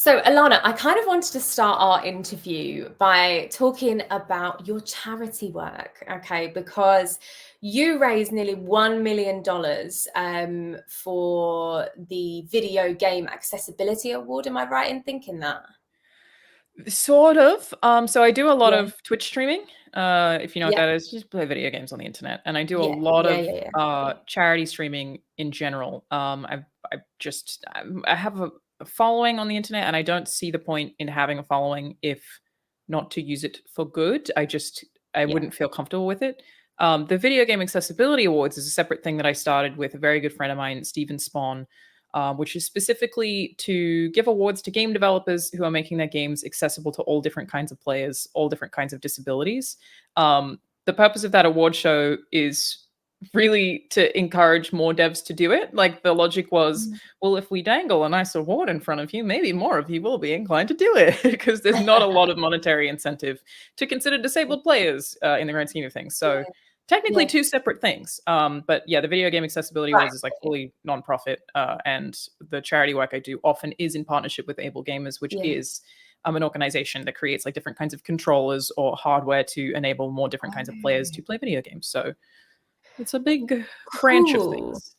So, Alanah, I kind of wanted to start our interview by talking about your charity work, okay? Because you raised nearly $1 million for the Video Game Accessibility Award. Am I right in thinking that? Sort of. So I do a lot Yeah. of Twitch streaming. If you know what Yeah. that is, just play video games on the internet. And I do a Yeah. lot Yeah. of Yeah. Yeah. charity streaming in general. I have a following on the internet, and I don't see the point in having a following if not to use it for good. I Yeah. wouldn't feel comfortable with it. The Video Game Accessibility Awards is a separate thing that I started with a very good friend of mine, Stephen Spawn, which is specifically to give awards to game developers who are making their games accessible to all different kinds of players, all different kinds of disabilities. The purpose of that award show is really to encourage more devs to do it. Like the logic was, Mm. well, if we dangle a nice award in front of you, maybe more of you will be inclined to do it because there's not a lot of monetary incentive to consider disabled players in the grand scheme of things. So technically Yeah. two separate things. But yeah, the Video Game Accessibility Right. Awards is like fully nonprofit, and the charity work I do often is in partnership with Able Gamers, which Yeah. is an organization that creates like different kinds of controllers or hardware to enable more different kinds of players Oh, to play video games. So it's a big branch of cool. things.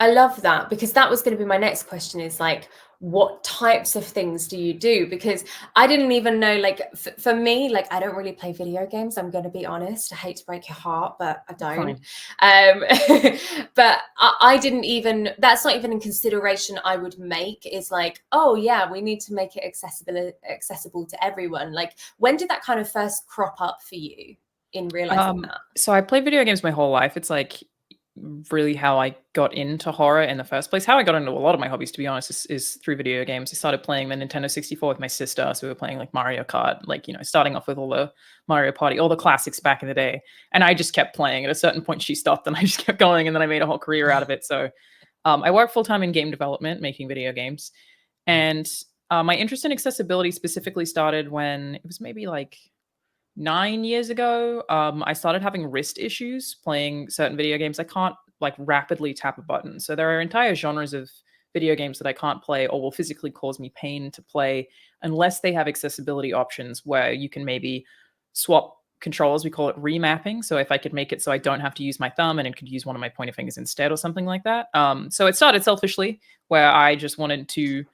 I love that, because that was going to be my next question, is like, what types of things do you do? Because I didn't even know, like, for me, like, I don't really play video games. I'm going to be honest. I hate to break your heart, but I don't. Fine. But I didn't even, that's not even a consideration I would make, is like, oh yeah, we need to make it accessible to everyone. Like, when did that kind of first crop up for you in realizing that? So I played video games my whole life. It's like really how I got into horror in the first place. How I got into a lot of my hobbies, to be honest, is through video games. I started playing the Nintendo 64 with my sister. So we were playing like Mario Kart, like, starting off with all the Mario Party, all the classics back in the day. And I just kept playing. At a certain point, she stopped and I just kept going. And then I made a whole career out of it. So I work full time in game development, making video games. And my interest in accessibility specifically started when it was maybe like 9 years ago. I started having wrist issues playing certain video games. I can't like rapidly tap a button. So there are entire genres of video games that I can't play or will physically cause me pain to play unless they have accessibility options where you can maybe swap controls. We call it remapping. So if I could make it so I don't have to use my thumb and it could use one of my pointer fingers instead or something like that. So it started selfishly where I just wanted to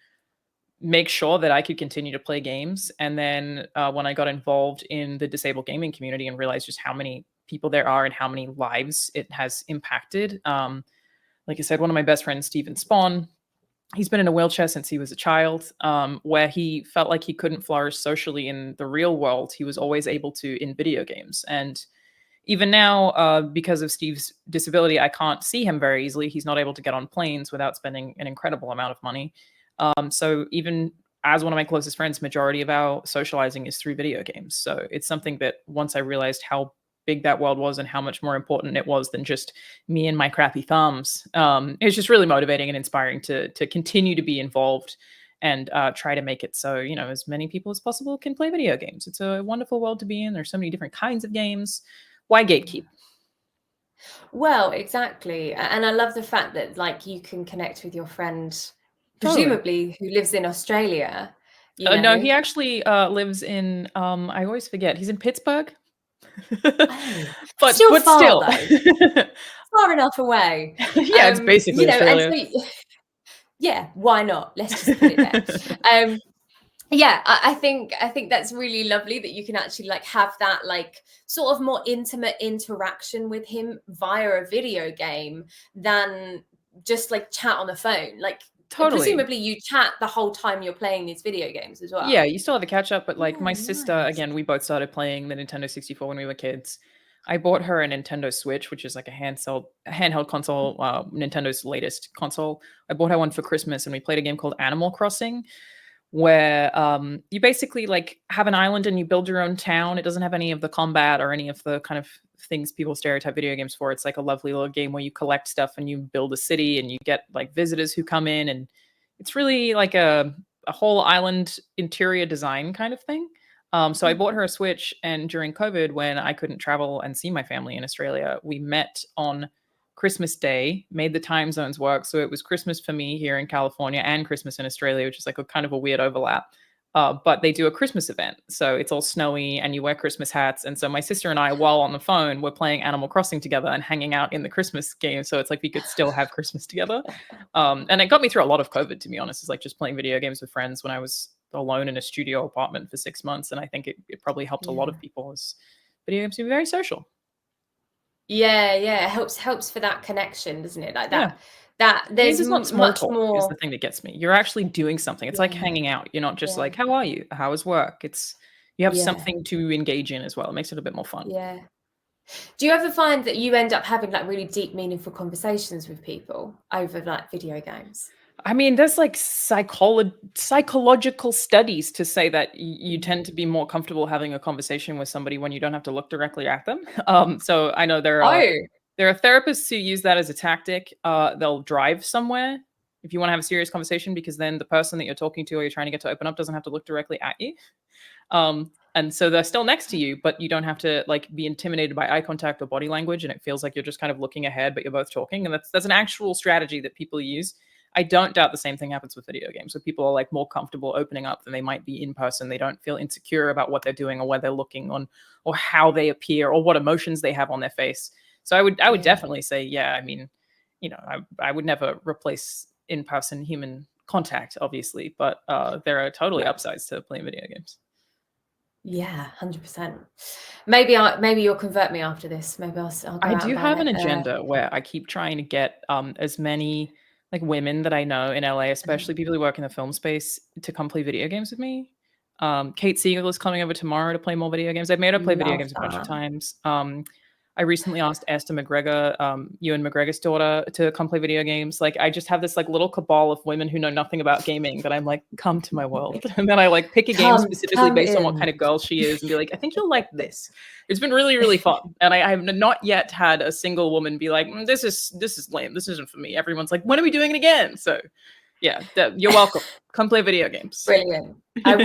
make sure that I could continue to play games. And then when I got involved in the disabled gaming community and realized just how many people there are and how many lives it has impacted. Like I said, one of my best friends, Stephen Spawn, he's been in a wheelchair since he was a child, where he felt like he couldn't flourish socially in the real world. He was always able to in video games. And even now, because of Steve's disability, I can't see him very easily. He's not able to get on planes without spending an incredible amount of money. So even as one of my closest friends, majority of our socializing is through video games. So it's something that once I realized how big that world was and how much more important it was than just me and my crappy thumbs, it's just really motivating and inspiring to continue to be involved and try to make it so, as many people as possible can play video games. It's a wonderful world to be in. There's so many different kinds of games. Why gatekeep? Well, exactly. And I love the fact that, like, you can connect with your friend, Totally. presumably who lives in Australia, No, he actually lives in, I always forget, he's in Pittsburgh. Oh, but still but far still. though, far enough away. Yeah, it's basically And Australia. so, yeah, why not? Let's just put it there. Yeah, I think that's really lovely that you can actually like have that like sort of more intimate interaction with him via a video game than just like chat on the phone. Like, Totally. presumably you chat the whole time you're playing these video games as Yeah, well. you still have a catch up, but like Yeah, my sister, nice. again, we both started playing the Nintendo 64 when we were kids. I bought her a Nintendo Switch, which is like a handheld console, Nintendo's latest console. I bought her one for Christmas, and we played a game called Animal Crossing, where you basically like have an island and you build your own town. It doesn't have any of the combat or any of the kind of things people stereotype video games for. It's like a lovely little game where you collect stuff and you build a city and you get like visitors who come in, and it's really like a whole island interior design kind of thing. So I bought her a Switch, and during COVID, when I couldn't travel and see my family in Australia, we met on Christmas Day, made the time zones work. So it was Christmas for me here in California and Christmas in Australia, which is like a kind of a weird overlap. But they do a Christmas event. So it's all snowy and you wear Christmas hats. And so my sister and I, while on the phone, were playing Animal Crossing together and hanging out in the Christmas game. So it's like we could still have Christmas together. And it got me through a lot of COVID, to be honest. It's like just playing video games with friends when I was alone in a studio apartment for 6 months. And I think it probably helped a lot of people, as video games are very social. Yeah, it helps for that connection, doesn't it? Like that. Yeah. That there's Games is not small much talk more. is the thing that gets me. You're actually doing something. It's like hanging out. You're not just like, how are you? How is work? It's you have something to engage in as well. It makes it a bit more fun. Yeah. Do you ever find that you end up having like really deep, meaningful conversations with people over like video games? I mean, there's like psychological studies to say that you tend to be more comfortable having a conversation with somebody when you don't have to look directly at them. So I know there are therapists who use that as a tactic. They'll drive somewhere if you want to have a serious conversation, because then the person that you're talking to or you're trying to get to open up doesn't have to look directly at you. And so they're still next to you, but you don't have to like be intimidated by eye contact or body language. And it feels like you're just kind of looking ahead, but you're both talking. And that's an actual strategy that people use. I don't doubt the same thing happens with video games, where people are like more comfortable opening up than they might be in person. They don't feel insecure about what they're doing or where they're looking on, or how they appear, or what emotions they have on their face. So I would definitely say, yeah, I mean, you know, I would never replace in-person human contact, obviously, but there are totally upsides to playing video games. Yeah, 100%. Maybe you'll convert me after this. Maybe I'll go I out do and have buy an it. agenda where I keep trying to get as many like women that I know in LA, especially people who work in the film space, to come play video games with me. Kate Siegel is coming over tomorrow to play more video games. I've made her play video games a bunch of times. I recently asked Esther McGregor, Ewan McGregor's daughter, to come play video games. Like, I just have this like little cabal of women who know nothing about gaming that I'm like, come to my world. And then I like pick a game specifically based on what kind of girl she is and be like, I think you'll like this. It's been really, really fun. And I have not yet had a single woman be like, this is lame. This isn't for me. Everyone's like, when are we doing it again? So yeah, you're welcome. Come play video games. Brilliant. I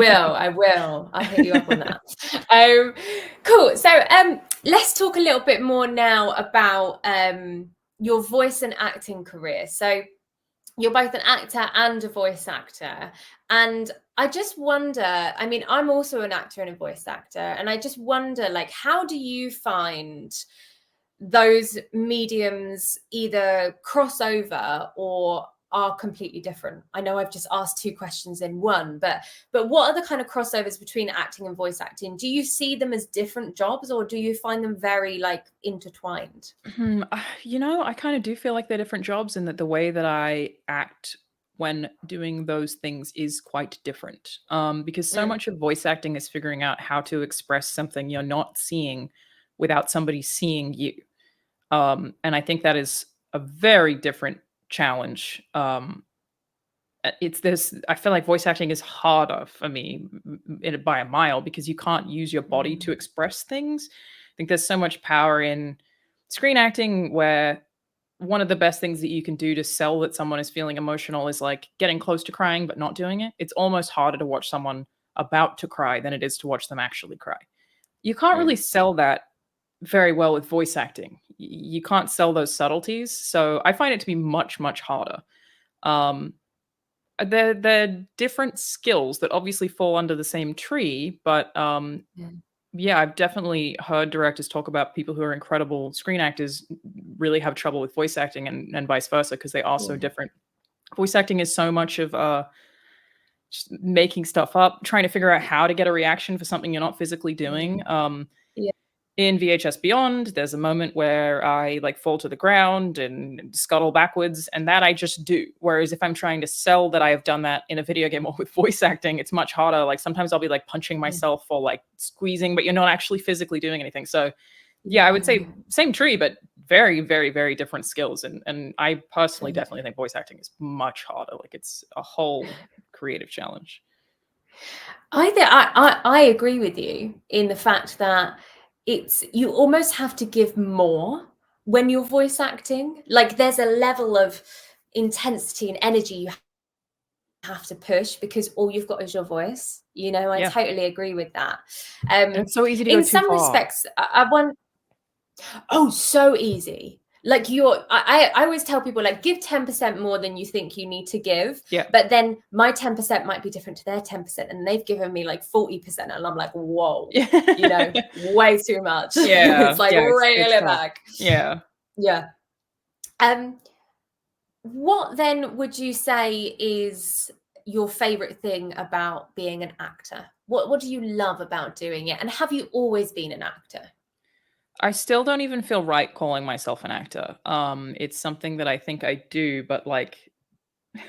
will. I'll hit you up on that. Cool. So let's talk a little bit more now about your voice and acting career. So you're both an actor and a voice actor. And I just wonder, I mean, I'm also an actor and a voice actor. And I just wonder, like, how do you find those mediums either cross over or are completely different? I know I've just asked two questions in one, but what are the kind of crossovers between acting and voice acting? Do you see them as different jobs, or do you find them very like intertwined? You know, I kind of do feel like they're different jobs, and that the way that I act when doing those things is quite different. Because so much of voice acting is figuring out how to express something you're not seeing without somebody seeing you. And I think that is a very different challenge. It's this, I feel like voice acting is harder for me by a mile, because you can't use your body to express things. I think there's so much power in screen acting, where one of the best things that you can do to sell that someone is feeling emotional is like getting close to crying but not doing it. It's almost harder to watch someone about to cry than it is to watch them actually cry. You can't really sell that very well with voice acting. You can't sell those subtleties. So I find it to be much, much harder. They're different skills that obviously fall under the same tree, but yeah, I've definitely heard directors talk about people who are incredible screen actors really have trouble with voice acting, and vice versa, because they are so different. Voice acting is so much of just making stuff up, trying to figure out how to get a reaction for something you're not physically doing. In vhsbeyond, there's a moment where I like fall to the ground and scuttle backwards, and that I just do. Whereas if I'm trying to sell that I have done that in a video game or with voice acting, it's much harder. Like sometimes I'll be like punching myself or like squeezing, but you're not actually physically doing anything. So yeah, I would say same tree, but very, very, very different skills. And I personally definitely think voice acting is much harder. Like it's a whole creative challenge. I agree with you in the fact that you almost have to give more when you're voice acting. Like there's a level of intensity and energy you have to push because all you've got is your voice. You know, I totally agree with that. And it's so easy to go in too some far. respects, I want. Oh, so easy. like I always tell people, like, give 10% more than you think you need to give. Yeah. But then my 10% might be different to their 10%, and they've given me like 40%, and I'm like, whoa, you know, way too much. Yeah. It's like, yeah, reel it tough. back. Yeah. Yeah. What then would you say is your favorite thing about being an actor? What do you love about doing it? And have you always been an actor? I still don't even feel right calling myself an actor. It's something that I think I do, but like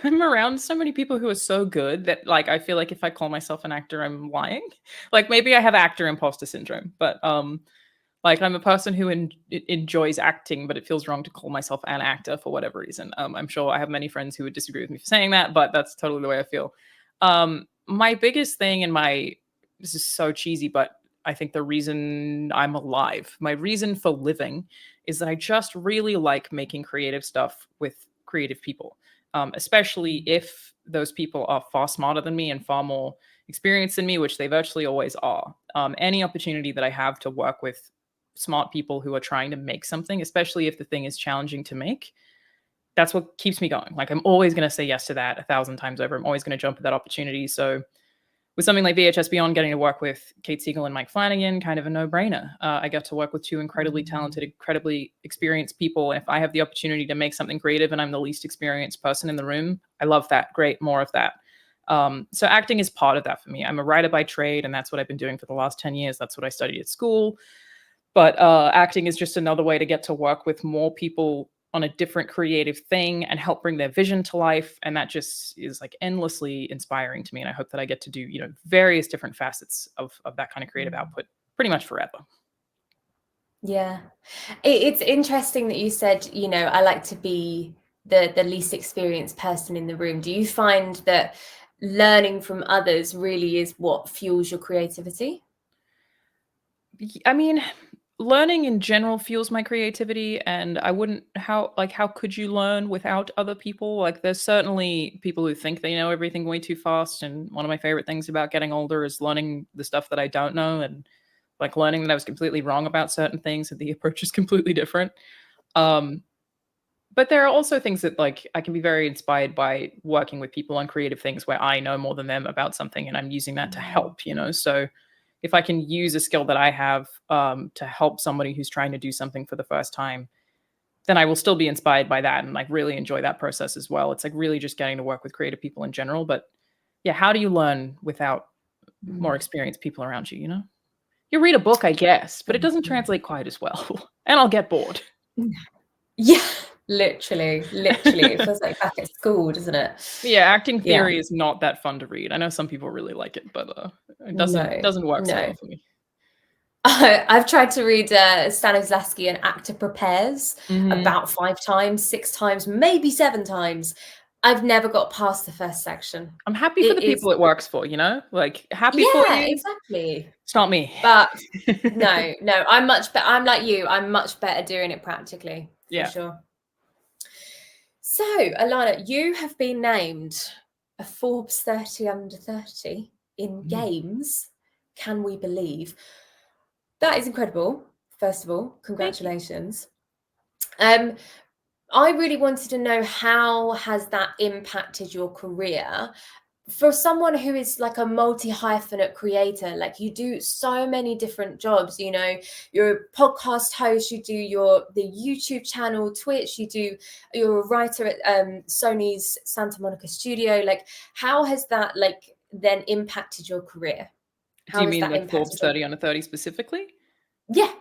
I'm around so many people who are so good that like I feel like if I call myself an actor, I'm lying. Like maybe I have actor imposter syndrome, but like I'm a person who enjoys acting, but it feels wrong to call myself an actor for whatever reason. I'm sure I have many friends who would disagree with me for saying that, but that's totally the way I feel. My biggest thing in my this is so cheesy, but I think the reason I'm alive, my reason for living, is that I just really like making creative stuff with creative people, especially if those people are far smarter than me and far more experienced than me, which they virtually always are. Any opportunity that I have to work with smart people who are trying to make something, especially if the thing is challenging to make, that's what keeps me going. Like I'm always going to say yes to that 1,000 times over. I'm always going to jump at that opportunity. So with something like VHS Beyond, getting to work with Kate Siegel and Mike Flanagan, kind of a no-brainer. I got to work with two incredibly talented, incredibly experienced people. And if I have the opportunity to make something creative and I'm the least experienced person in the room, I love that. Great, more of that. So acting is part of that for me. I'm a writer by trade, and that's what I've been doing for the last 10 years. That's what I studied at school. But acting is just another way to get to work with more people on a different creative thing and help bring their vision to life. And that just is like endlessly inspiring to me. And I hope that I get to do, various different facets of that kind of creative output pretty much forever. Yeah. It's interesting that you said, I like to be the least experienced person in the room. Do you find that learning from others really is what fuels your creativity? I mean, learning in general fuels my creativity, and I wouldn't how could you learn without other people? Like there's certainly people who think they know everything way too fast, and one of my favorite things about getting older is learning the stuff that I don't know, and like learning that I was completely wrong about certain things and the approach is completely different. But there are also things that like I can be very inspired by working with people on creative things where I know more than them about something and I'm using that to help, So if I can use a skill that I have to help somebody who's trying to do something for the first time, then I will still be inspired by that and like really enjoy that process as well. It's like really just getting to work with creative people in general. But yeah, how do you learn without more experienced people around you? You read a book, I guess, but it doesn't translate quite as well. And I'll get bored. Yeah, literally. It feels like back at school, doesn't it? Yeah, acting theory is not that fun to read. I know some people really like it, but it doesn't work so well for me. I've tried to read Stanislavski, An Actor Prepares, Mhm. about 5 times, 6 times, maybe 7 times. I've never got past the first section. I'm happy for It the is, people it works for, Like, happy for yeah, you. exactly. It's not me. But no, I'm I'm like you. I'm much better doing it practically, for Yeah. sure. So, Alanah, you have been named a Forbes 30 under 30 in games. Can we believe? That is incredible. First of all, Thank you. congratulations. I really wanted to know, how has that impacted your career? For someone who is like a multi-hyphenate creator, like you do so many different jobs, you're a podcast host, you do the YouTube channel, Twitch, you're a writer at Sony's Santa Monica studio. Like, how has that like then impacted your career? Do How you has mean that the impacted Forbes 30 under 30 specifically? Yeah.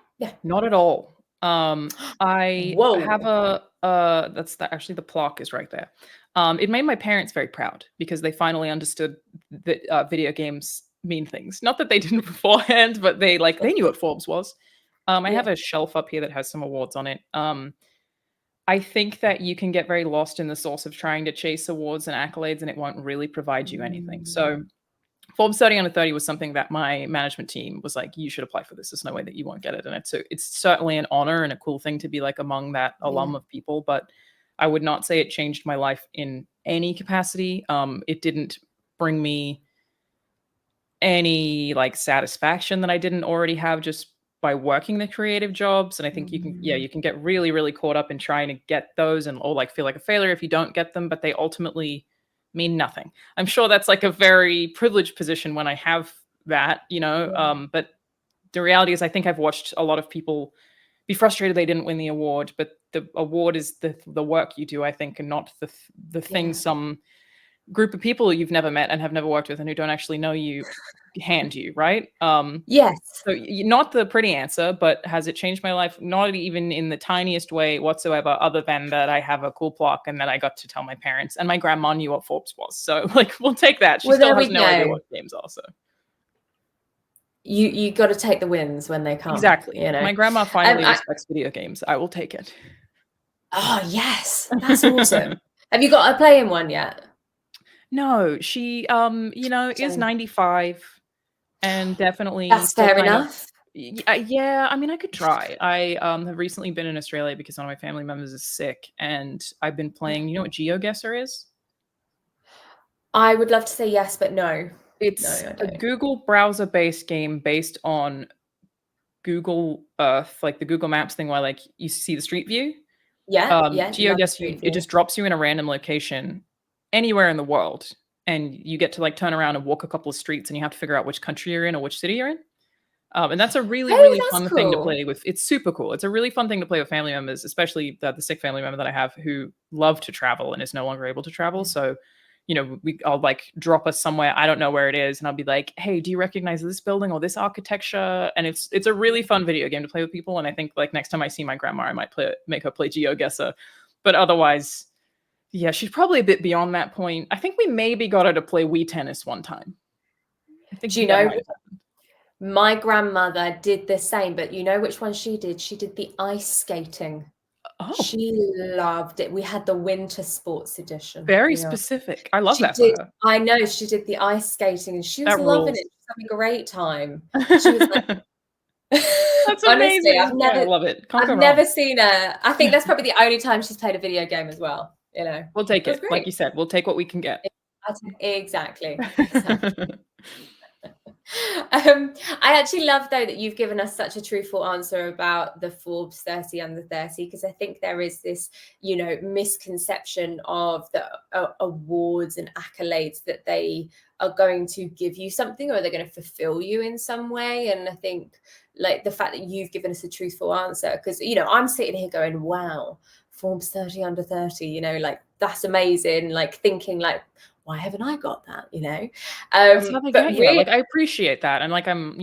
Not at all. I have Whoa. actually the plaque is right there. It made my parents very proud because they finally understood that video games mean things. Not that they didn't beforehand, but they knew what Forbes was. I have a shelf up here that has some awards on it. I think that you can get very lost in the source of trying to chase awards and accolades, and it won't really provide you anything. So Forbes 30 under 30 was something that my management team was like, you should apply for this. There's no way that you won't get it. And it's certainly an honor and a cool thing to be like among that alum of people. But I would not say it changed my life in any capacity. It didn't bring me any like satisfaction that I didn't already have just by working the creative jobs. And I think you can get really, really caught up in trying to get those or like feel like a failure if you don't get them, but they ultimately mean nothing. I'm sure that's like a very privileged position when I have that, but the reality is I think I've watched a lot of people be frustrated they didn't win the award, but the award is the work you do, I think, and not the thing some group of people you've never met and have never worked with and who don't actually know you hand you, right? Yes. So not the pretty answer, but has it changed my life? Not even in the tiniest way whatsoever, other than that I have a cool plaque and that I got to tell my parents, and my grandma knew what Forbes was. So like, we'll take that. She still has no idea what games are. So you got to take the wins when they come. Exactly. My grandma finally respects video games. I will take it. Oh yes, that's awesome. Have you got a playing one yet? No, she is 95 and definitely that's fair enough. Yeah, I mean, I could try. I have recently been in Australia because one of my family members is sick, and I've been playing. You know what GeoGuessr is? I would love to say yes, but no. It's a Google browser-based game based on Google Earth, like the Google Maps thing, where like you see the street view. GeoGuessr, it just drops you in a random location anywhere in the world, and you get to like turn around and walk a couple of streets, and you have to figure out which country you're in or which city you're in. And that's a really, really fun thing to play with. It's super cool. It's a really fun thing to play with family members, especially the sick family member that I have who love to travel and is no longer able to travel. So, I'll like drop us somewhere. I don't know where it is. And I'll be like, hey, do you recognize this building or this architecture? And it's a really fun video game to play with people. And I think like next time I see my grandma, I might make her play GeoGuessr. But otherwise, yeah, she's probably a bit beyond that point. I think we maybe got her to play Wii Tennis one time. I think do you know? My grandmother did the same, but you know which one she did? She did the ice skating. Oh. She loved it. We had the winter sports edition. Very specific. I love that for her. I know, she did the ice skating and she was loving it. She was having a great time. She was like, that's amazing. Honestly, I love it. I've never seen her. I think that's probably the only time she's played a video game as well. We'll take it. Like you said, we'll take what we can get. Exactly. I actually love though that you've given us such a truthful answer about the Forbes 30 under 30, because I think there is this misconception of the awards and accolades that they are going to give you something or they're going to fulfill you in some way. And I think like the fact that you've given us a truthful answer, because I'm sitting here going, wow, Forbes 30 under 30, like that's amazing, like thinking like, why haven't I got that? That's how they get you. Like I appreciate that, and like I'm,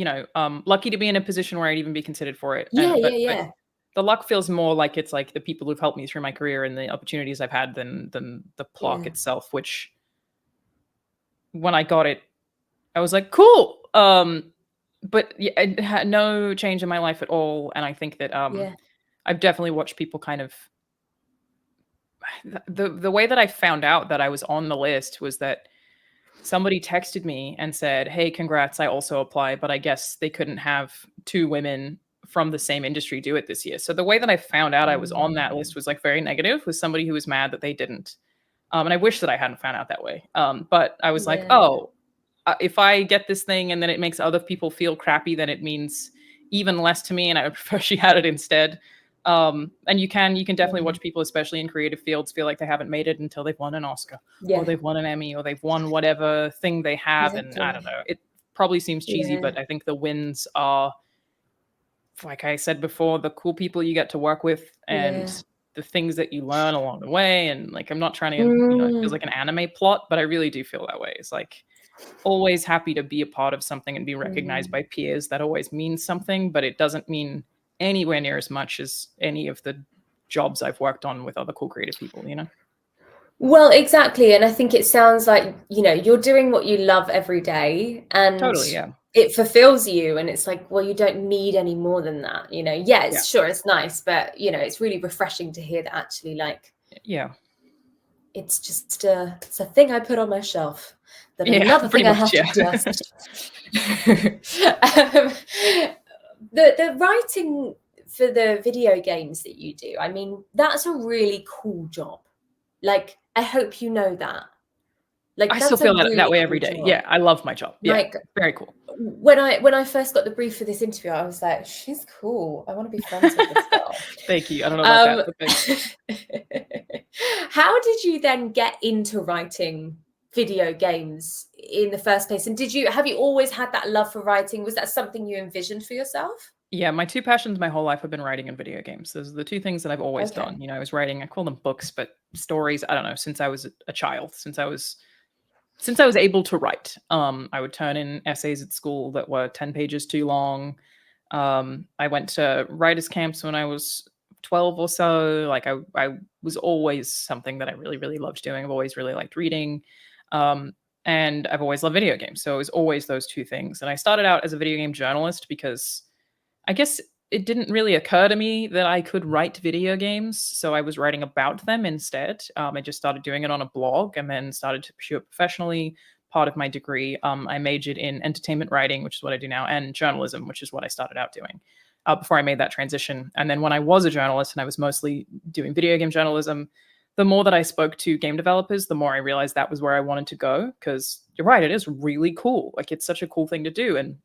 lucky to be in a position where I'd even be considered for it. But the luck feels more like it's like the people who've helped me through my career and the opportunities I've had than the plaque itself. Which, when I got it, I was like, cool. But it had no change in my life at all, and I think that I've definitely watched people kind of. The way that I found out that I was on the list was that somebody texted me and said, hey, congrats, I also applied, but I guess they couldn't have two women from the same industry do it this year. So the way that I found out I was on that list was like very negative, with somebody who was mad that they didn't. And I wish that I hadn't found out that way. But I was like, oh, if I get this thing and then it makes other people feel crappy, then it means even less to me, and I would prefer she had it instead. And you can definitely watch people, especially in creative fields, feel like they haven't made it until they've won an Oscar or they've won an Emmy or they've won whatever thing they have. And I don't know, it probably seems cheesy, but I think the wins are, like I said before, the cool people you get to work with and the things that you learn along the way. And like, I'm not trying to, it feels like an anime plot, but I really do feel that way. It's like always happy to be a part of something and be recognized by peers. That always means something, but it doesn't mean anywhere near as much as any of the jobs I've worked on with other cool creative people, Well, exactly. And I think it sounds like, you're doing what you love every day, and totally, it fulfills you. And it's like, well, you don't need any more than that, sure, it's nice, but it's really refreshing to hear that actually, like, it's just it's a thing I put on my shelf. That another thing I have to adjust. The writing for the video games that you do, I mean, that's a really cool job. Like, I hope you know that. Like I still that's a feel that really way cool every day. job. Yeah, I love my job. Yeah, Like very cool. when I first got the brief for this interview, I was like, she's cool. I want to be friends with this girl. Thank you. I don't know about that, but thanks. How did you then get into writing video games in the first place? And have you always had that love for writing? Was that something you envisioned for yourself? Yeah, my two passions my whole life have been writing and video games. Those are the two things that I've always Okay. done. You know, I was writing, I call them books, but stories, I don't know, since I was a child, since I was able to write. I would turn in essays at school that were 10 pages too long. I went to writers' camps when I was 12 or so. Like I was always something that I really, really loved doing. I've always really liked reading. And I've always loved video games. So it was always those two things. And I started out as a video game journalist because I guess it didn't really occur to me that I could write video games. So I was writing about them instead. I just started doing it on a blog and then started to pursue it professionally. Part of my degree, I majored in entertainment writing, which is what I do now, and journalism, which is what I started out doing before I made that transition. And then when I was a journalist and I was mostly doing video game journalism, the more that I spoke to game developers, the more I realized that was where I wanted to go. Because you're right, it is really cool. Like it's such a cool thing to do. And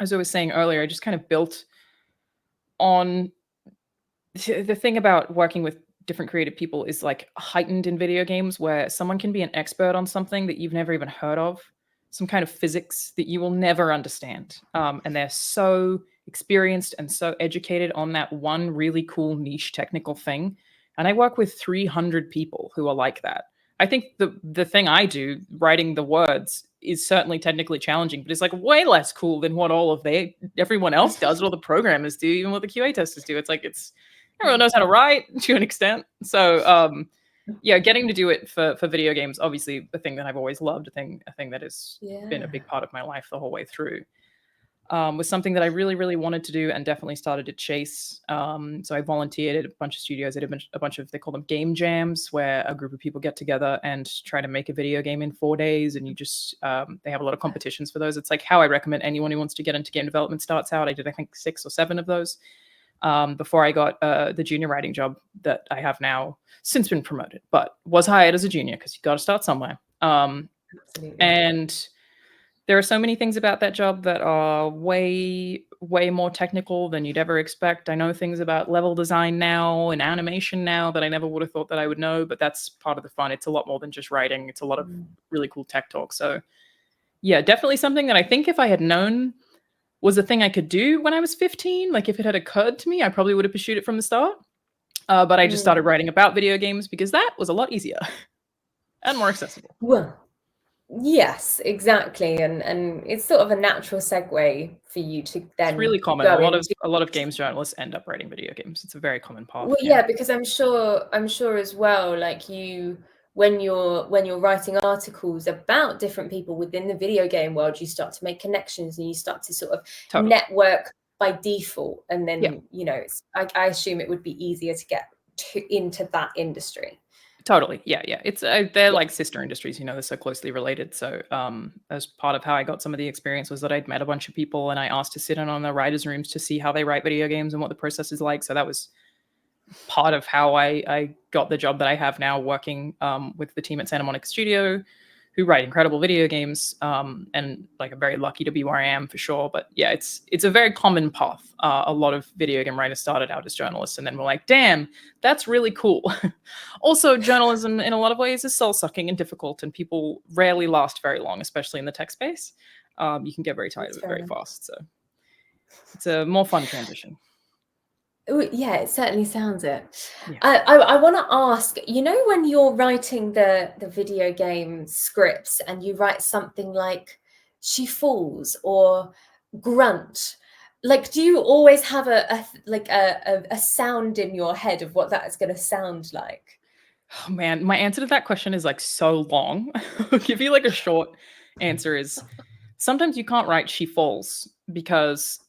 as I was saying earlier, I just kind of built on the thing about working with different creative people is like heightened in video games where someone can be an expert on something that you've never even heard of, some kind of physics that you will never understand. And they're so experienced and so educated on that one really cool niche technical thing. And I work with 300 people who are like that. I think the thing I do, writing the words, is certainly technically challenging, but it's like way less cool than what everyone else does, what all the programmers do, even what the QA testers do. It's like everyone knows how to write to an extent. So yeah, getting to do it for video games, obviously a thing that I've always loved, a thing that has been a big part of my life the whole way through. Was something that I really, really wanted to do and definitely started to chase. So I volunteered at a bunch of studios. I did a bunch of, they call them game jams, where a group of people get together and try to make a video game in 4 days. And you just, they have a lot of competitions for those. It's like how I recommend anyone who wants to get into game development starts out. I did, I think, 6 or 7 of those before I got the junior writing job that I have now, since been promoted, but was hired as a junior because you got to start somewhere. And there are so many things about that job that are way, way more technical than you'd ever expect. I know things about level design now and animation now that I never would have thought that I would know, but that's part of the fun. It's a lot more than just writing. It's a lot of really cool tech talk. So yeah, definitely something that I think if I had known was a thing I could do when I was 15, like if it had occurred to me, I probably would have pursued it from the start. But I just started writing about video games because that was a lot easier and more accessible. Well, yes, exactly, and it's sort of a natural segue for you to then. It's really common. A lot of games journalists end up writing video games. It's a very common path. Well, yeah, because I'm sure as well. Like when you're writing articles about different people within the video game world, you start to make connections and you start to sort of network by default, and then you know, I assume it would be easier to get into that industry. Totally. Yeah. It's they're like sister industries, you know, they're so closely related. So as part of how I got some of the experience was that I'd met a bunch of people and I asked to sit in on the writers' rooms to see how they write video games and what the process is like. So that was part of how I got the job that I have now, working with the team at Santa Monica Studio, who write incredible video games. And like I'm very lucky to be where I am for sure. But yeah, it's a very common path. A lot of video game writers started out as journalists and then were like, damn, that's really cool. Also, journalism in a lot of ways is soul-sucking and difficult, and people rarely last very long, especially in the tech space. You can get very tired of it very fast. So it's a more fun transition. Yeah, it certainly sounds it. Yeah. I want to ask, you know, when you're writing the video game scripts and you write something like "she falls" or "grunt," like, do you always have a sound in your head of what that is going to sound like? Oh man, my answer to that question is like so long. I'll give you like a short answer is sometimes you can't write "she falls" because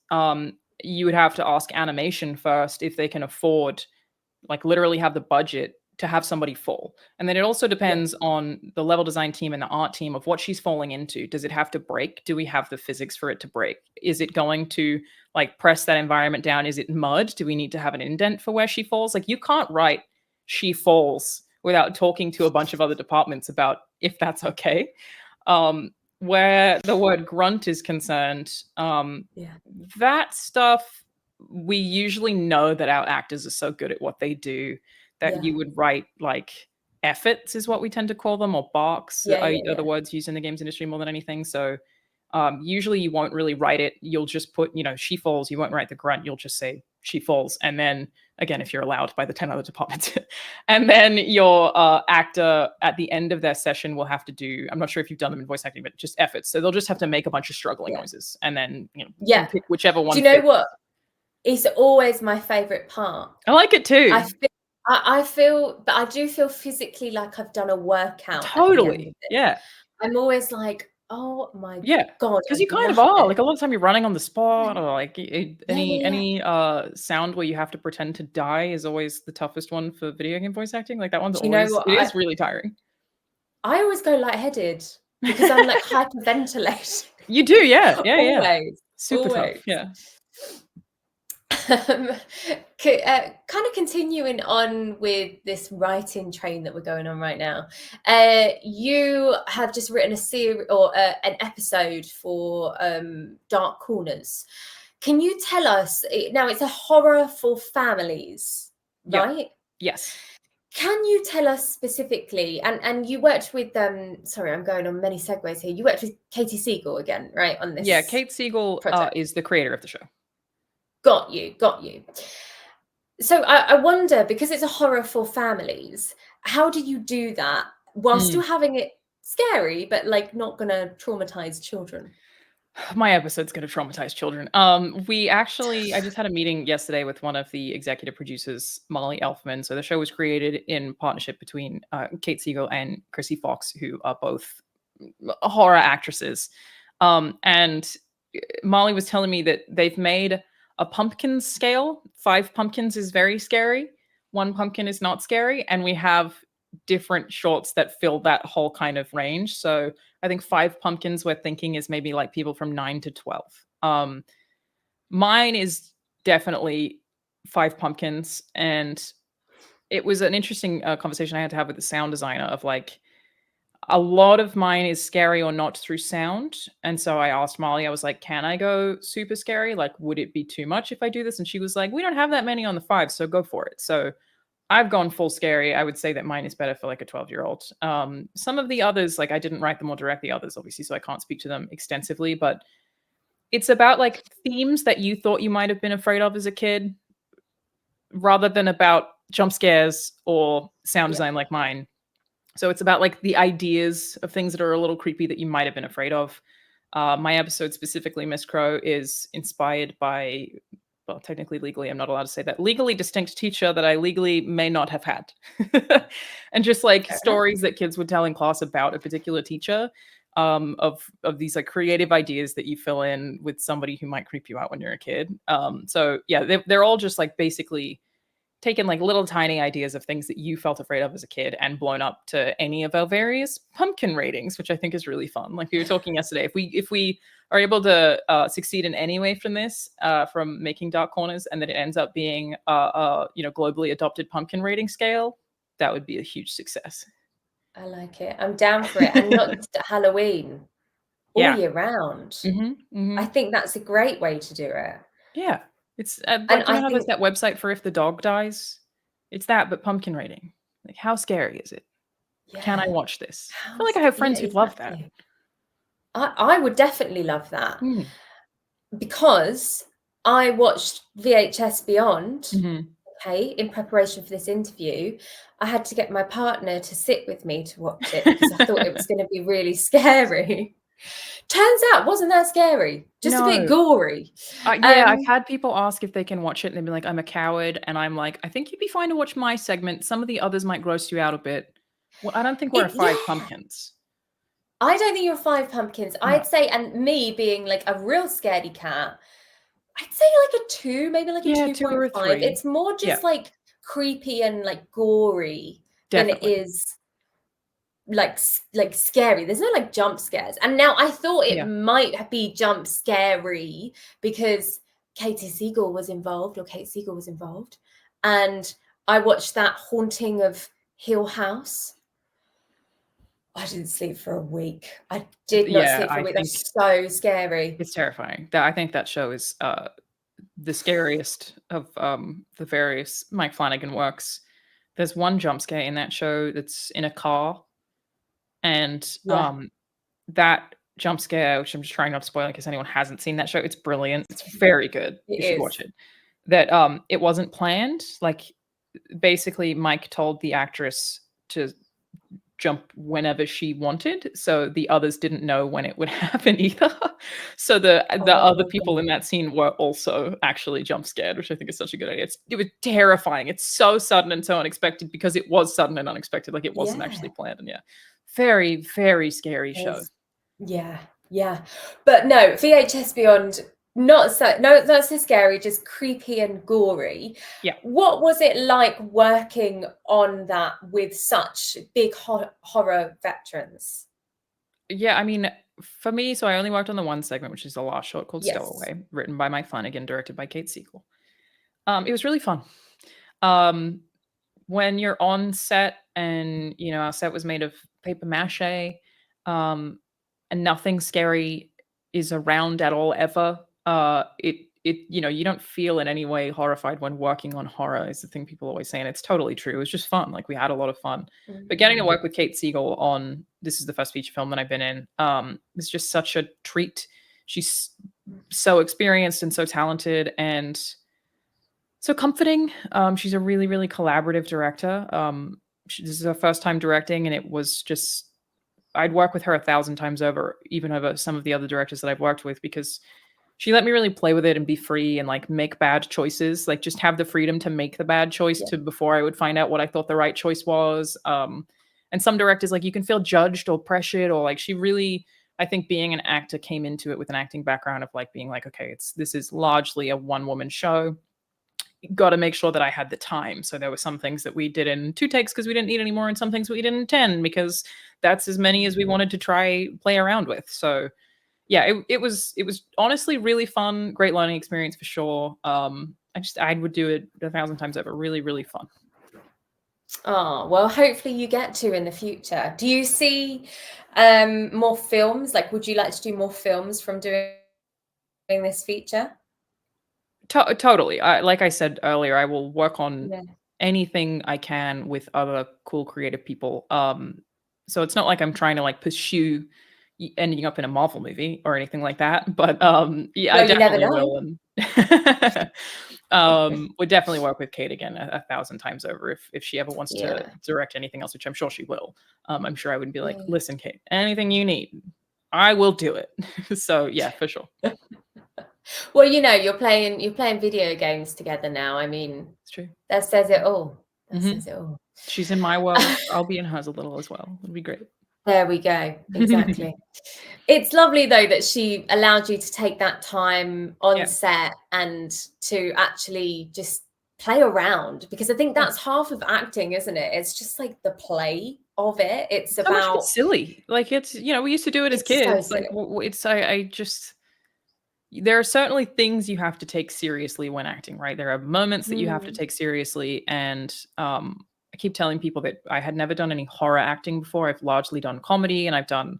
you would have to ask animation first if they can afford, like literally have the budget to have somebody fall. And then it also depends on the level design team and the art team of what she's falling into. Does it have to break? Do we have the physics for it to break? Is it going to like press that environment down? Is it mud? Do we need to have an indent for where she falls? Like you can't write "she falls" without talking to a bunch of other departments about if that's okay. Where the word grunt is concerned, that stuff, we usually know that our actors are so good at what they do that you would write like efforts is what we tend to call them, or barks are the words used in the games industry more than anything. So usually you won't really write it. You'll just put, she falls. You won't write the grunt. You'll just say she falls. And then again, if you're allowed by the 10 other departments, and then your actor at the end of their session will have to do, I'm not sure if you've done them in voice acting, but just efforts. So they'll just have to make a bunch of struggling noises, and then, pick whichever one. Do you know what? It's always my favorite part. I like it too. I feel, but I do feel physically like I've done a workout. Totally. Yeah. I'm always like, oh my God. Because you kind of are. Like a lot of time you're running on the spot, or like any sound where you have to pretend to die is always the toughest one for video game voice acting. Like that one's always, it is really tiring. I always go lightheaded because I'm like hyperventilating. You do, yeah. Always. Super tough, yeah. Kind of continuing on with this writing train that we're going on right now. You have just written a series or an episode for Dark Corners. Can you tell us, now it's a horror for families, right? Yes. Can you tell us specifically, and you worked with, sorry, I'm going on many segues here. You worked with Katie Siegel again, right, on this? Yeah, Kate Siegel is the creator of the show. Got you. So I wonder, because it's a horror for families, how do you do that while still having it scary, but like not going to traumatize children? My episode's going to traumatize children. I just had a meeting yesterday with one of the executive producers, Molly Elfman. So the show was created in partnership between Kate Siegel and Chrissy Fox, who are both horror actresses. And Molly was telling me that they've made a pumpkin scale. 5 pumpkins is very scary. 1 pumpkin is not scary. And we have different shorts that fill that whole kind of range. So I think 5 pumpkins we're thinking is maybe like people from 9 to 12. Mine is definitely 5 pumpkins. And it was an interesting conversation I had to have with the sound designer of like, a lot of mine is scary or not through sound. And so I asked Molly, I was like, can I go super scary? Like, would it be too much if I do this? And she was like, we don't have that many on the 5, so go for it. So I've gone full scary. I would say that mine is better for like a 12-year-old. Some of the others, like I didn't write them or direct the others, obviously, so I can't speak to them extensively, but it's about like themes that you thought you might have been afraid of as a kid, rather than about jump scares or sound design like mine. So it's about like the ideas of things that are a little creepy that you might have been afraid of. My episode specifically, Miss Crow, is inspired by, well, technically legally, I'm not allowed to say that, legally distinct teacher that I legally may not have had. And just like stories that kids would tell in class about a particular teacher, of these like creative ideas that you fill in with somebody who might creep you out when you're a kid. So yeah, they're all just like basically taken like little tiny ideas of things that you felt afraid of as a kid and blown up to any of our various pumpkin ratings, which I think is really fun. Like we were talking yesterday, if we are able to succeed in any way from this, from making Dark Corners, and that it ends up being globally adopted pumpkin rating scale, that would be a huge success. I like it. I'm down for it. And not just at Halloween, all year round. I think that's a great way to do it. Yeah. It's there's that website for if the dog dies. It's that, but pumpkin rating. Like, how scary is it? Yeah. Can I watch this? I feel like I have friends who'd love that. I would definitely love that. Because I watched VHS Beyond, in preparation for this interview. I had to get my partner to sit with me to watch it because I thought it was going to be really scary. Turns out, wasn't that scary? Just a bit gory. I've had people ask if they can watch it, and they'd be like, I'm a coward. And I'm like, I think you'd be fine to watch my segment. Some of the others might gross you out a bit. Well, I don't think we're 5 pumpkins. I don't think you're 5 pumpkins. No. I'd say, and me being like a real scaredy cat, I'd say like a 2, maybe like a 2.5. It's more just like creepy and like gory than it is like scary. There's no like jump scares. And now I thought it might be jump scary because Kate Siegel was involved, and I watched that Haunting of Hill House. I didn't sleep for a week. I did not sleep for a I week. think That's so scary. it's terrifying. I think that show is the scariest of the various Mike Flanagan works. There's one jump scare in that show that's in a car, and Yeah, that jump scare, which I'm just trying not to spoil in case anyone hasn't seen that show, it's brilliant. It's very good. it You should is. watch it. That it wasn't planned. Like basically Mike told the actress to jump whenever she wanted, so the others didn't know when it would happen either. So the Oh other my people God. in that scene were also actually jump scared, which I think is such a good idea. It was terrifying. It's so sudden and so unexpected because it was sudden and unexpected, like it wasn't Yeah. actually planned. And yeah, very very scary show. There's, yeah, yeah. But no, VHS Beyond, not so scary, just creepy and gory. Yeah. What was it like working on that with such big horror veterans? Yeah, I mean, for me, so I only worked on the one segment, which is the last short called Yes. Stowaway, written by Mike Flanagan, directed by Kate Siegel. It was really fun. Um, when you're on set and, you know, our set was made of paper mache, um, and nothing scary is around at all ever, you know, you don't feel in any way horrified when working on horror is the thing people always say, and it's totally true. It was just fun. Like we had a lot of fun. But getting to work with Kate Siegel on this is the first feature film that I've been in, it's just such a treat. She's so experienced and so talented and so comforting. She's a really, really collaborative director. This is her first time directing, and it was just I'd work with her 1,000 times over, even over some of the other directors that I've worked with, because she let me really play with it and be free and like make bad choices, like just have the freedom to make the bad choice Yeah. to before I would find out what I thought the right choice was. And some directors, like you can feel judged or pressured, or like she really, I think being an actor came into it with an acting background of like being like, okay, this is largely a one woman show. Got to make sure that I had the time. So there were some things that we did in 2 takes because we didn't need any more, and some things we did in 10 because that's as many as we wanted to try play around with. So yeah, it was honestly really fun, great learning experience for sure. I would do it 1,000 times over. Really, really fun. Oh, well, hopefully you get to in the future. Do you see more films? Like, would you like to do more films from doing this feature? Totally. Like I said earlier, I will work on Yeah. anything I can with other cool creative people. So it's not like I'm trying to like pursue ending up in a Marvel movie or anything like that. But yeah, I Well, you never definitely know. will. And would definitely work with Kate again 1,000 times over if she ever wants to Yeah. direct anything else, which I'm sure she will. I'm sure I would be like, Yeah. listen, Kate, anything you need, I will do it. So yeah, for sure. Well, you know, you're playing video games together now. I mean, It's true. that says it all. That Mhm. says it all. She's in my world. I'll be in hers a little as well. It'll be great. There we go. Exactly. It's lovely though that she allowed you to take that time on Yeah. set and to actually just play around, because I think Yeah. that's half of acting, isn't it? It's just like the play of it. It's So much of about it's silly. Like it's, you know, we used to do it as it's so kids. Like silly. it's I just there are certainly things you have to take seriously when acting, right? There are moments that you have to Mm, take seriously, and I keep telling people that I had never done any horror acting before. I've largely done comedy and I've done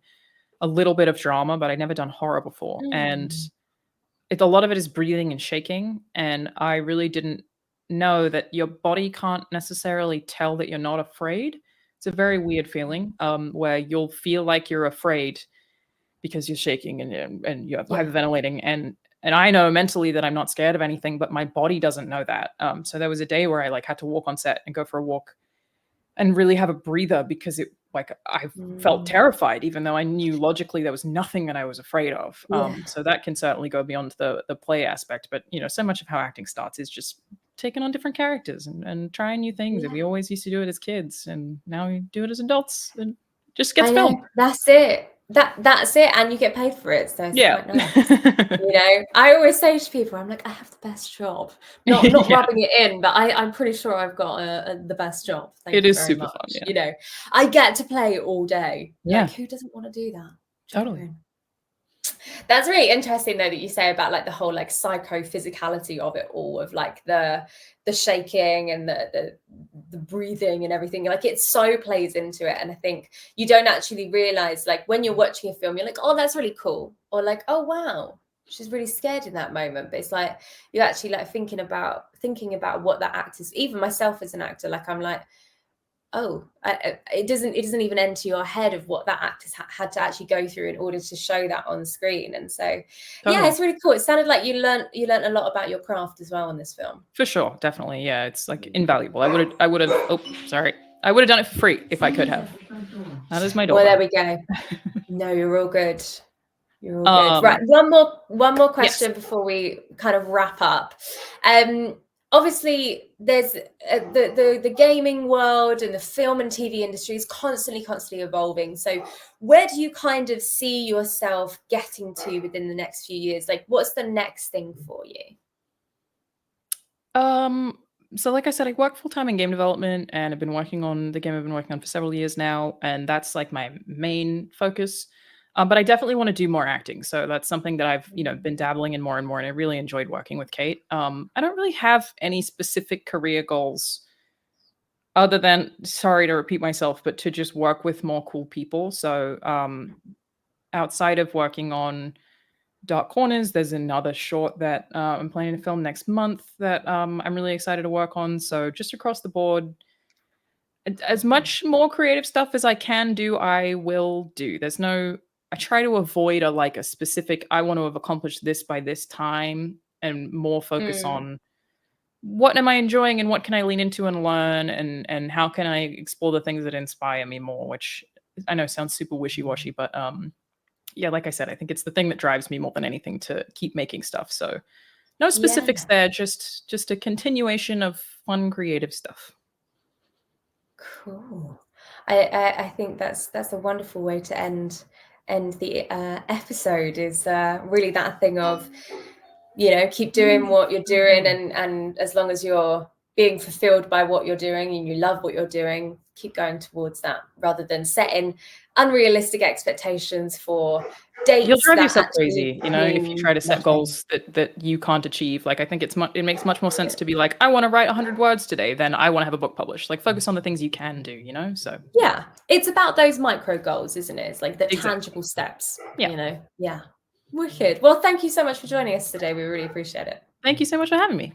a little bit of drama, but I'd never done horror before. And mm, a lot of it is breathing and shaking, and I really didn't know that your body can't necessarily tell that you're not afraid. It's a very weird feeling, where you'll feel like you're afraid because you're shaking and you're yeah. hyperventilating, and I know mentally that I'm not scared of anything, but my body doesn't know that. So there was a day where I like had to walk on set and go for a walk and really have a breather because it like I felt Mm, terrified, even though I knew logically there was nothing that I was afraid of. yeah. So that can certainly go beyond the play aspect. But you know, so much of how acting starts is just taking on different characters and trying new things. And Yeah. we always used to do it as kids, and now we do it as adults, and just gets I filmed. know. That's it. That's it. And you get paid for it. So it's Yeah. quite nice. You know, I always say to people, I'm like, I have the best job. Not Yeah. rubbing it in, but I'm pretty sure I've got the best job. Thank It you is very super much. fun. Yeah. You know, I get to play all day. Yeah. Like, who doesn't want to do that? Do you know what I Totally. mean? That's really interesting though that you say about like the whole like psychophysicality of it all, of like the shaking and the breathing and everything. Like it so plays into it. And I think you don't actually realize, like when you're watching a film, you're like, oh, that's really cool, or like, oh wow, she's really scared in that moment. But it's like you're actually like thinking about what that actor's, even myself as an actor, like I'm like, oh, it doesn't even enter your head of what that actor's had to actually go through in order to show that on screen. And so yeah, it's really cool. It sounded like you learned a lot about your craft as well in this film. For sure, definitely. Yeah, it's like invaluable. I would have oh, sorry. I would have done it for free if I could have. That is my door. Well, there we go. No, you're all good. You're all good. Right, one more question before we kind of wrap up. Obviously, there's the gaming world and the film and TV industry is constantly evolving. So where do you kind of see yourself getting to within the next few years? Like, what's the next thing for you? So like I said, I work full-time in game development, and I've been working on the game I've been working on for several years now, and that's like my main focus. But I definitely want to do more acting. So that's something that I've, been dabbling in more and more, and I really enjoyed working with Kate. I don't really have any specific career goals other than, sorry to repeat myself, but to just work with more cool people. So outside of working on Dark Corners, there's another short that I'm planning to film next month that I'm really excited to work on. So just across the board, as much more creative stuff as I can do, I will do. I try to avoid a specific, I want to have accomplished this by this time, and more focus on what am I enjoying and what can I lean into and learn, and how can I explore the things that inspire me more, which I know sounds super wishy-washy, but yeah, like I said, I think it's the thing that drives me more than anything to keep making stuff. So no specifics there, just a continuation of fun, creative stuff. Cool. I think that's a wonderful way to end the episode, is really that thing of, keep doing what you're doing, and as long as you're being fulfilled by what you're doing and you love what you're doing, keep going towards that, rather than setting unrealistic expectations for dates. You'll drive yourself crazy, if you try to set goals that you can't achieve. Like, I think it makes much more sense to be like, I want to write 100 words today than I want to have a book published. Like, focus on the things you can do, so. Yeah, it's about those micro goals, isn't it? It's like the tangible steps, Yeah. Wicked. Well, thank you so much for joining us today. We really appreciate it. Thank you so much for having me.